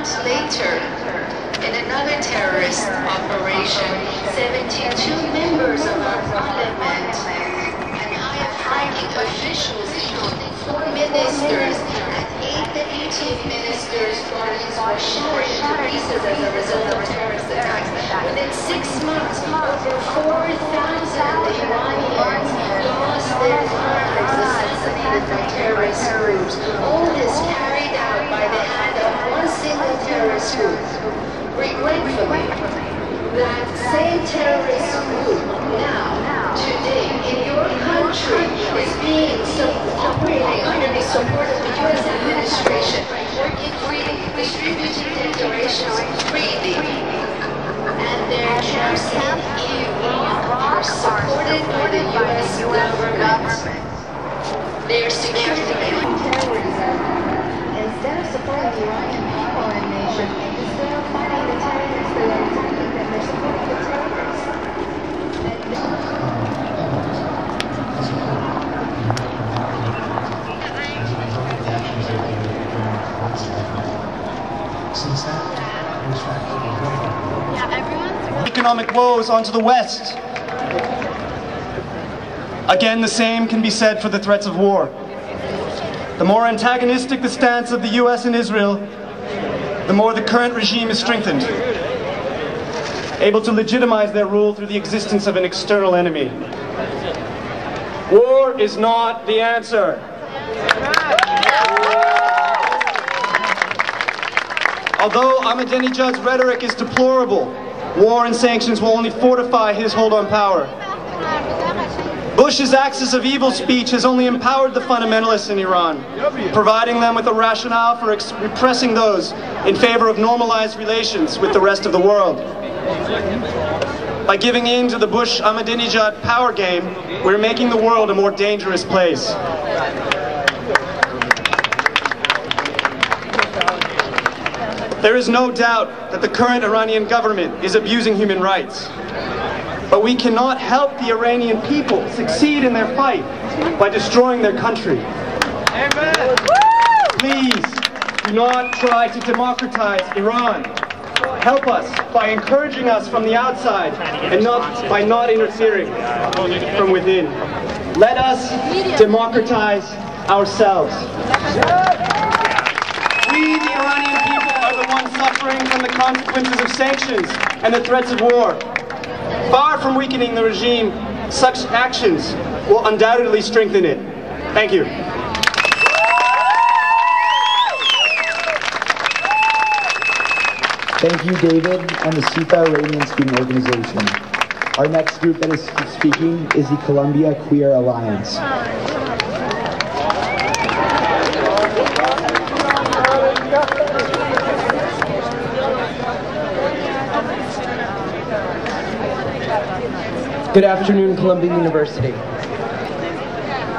months later, in another terrorist operation, 72 members of our parliament and high-ranking officials, including 4 ministers and 8 deputy ministers' bodies were shattered into pieces as a result of terrorist attacks. Within 6 months, over 4,000 Iranians lost their lives assassinated by terrorist groups. All this carried out by the hand of one single terrorist group. Regretfully, that same terrorist group now, today, in your country, is being operating under the support of the U.S. administration, working freely, distributing declarations freely. And their camps in Iraq are supported by the U.S. government. Their security terrorism. Instead of supporting the Iranian people and nation, instead of fighting the terrorists that are attacking them, they're supporting the terrorists. Economic woes onto the West. Again, the same can be said for the threats of war. The more antagonistic the stance of the US and Israel, the more the current regime is strengthened, able to legitimize their rule through the existence of an external enemy. War is not the answer. Although Ahmadinejad's rhetoric is deplorable, war and sanctions will only fortify his hold on power. Bush's axis of evil speech has only empowered the fundamentalists in Iran, providing them with a rationale for repressing those in favor of normalized relations with the rest of the world. By giving in to the Bush-Ahmadinejad power game, we're making the world a more dangerous place. There is no doubt that the current Iranian government is abusing human rights. But we cannot help the Iranian people succeed in their fight by destroying their country. Amen. Please do not try to democratize Iran. Help us by encouraging us from the outside and by not interfering from within. Let us democratize ourselves. We, the Iranian people, are the ones suffering from the consequences of sanctions and the threats of war. Far from weakening the regime, such actions will undoubtedly strengthen it. Thank you. Thank you, David, and the SUPA Iranian Student Organization. Our next group that is speaking is the Columbia Queer Alliance. Good afternoon, Columbia University.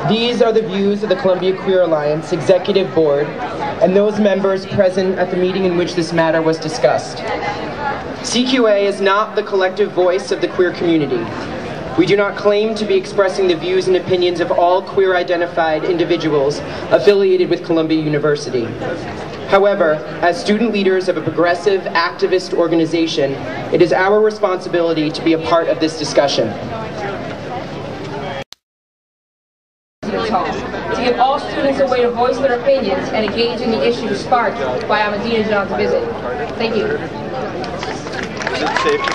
These are the views of the Columbia Queer Alliance Executive Board and those members present at the meeting in which this matter was discussed. CQA is not the collective voice of the queer community. We do not claim to be expressing the views and opinions of all queer-identified individuals affiliated with Columbia University. However, as student leaders of a progressive activist organization, it is our responsibility to be a part of this discussion. To give all students a way to voice their opinions and engage in the issues sparked by Ahmadinejad's visit. Thank you. Is it safe to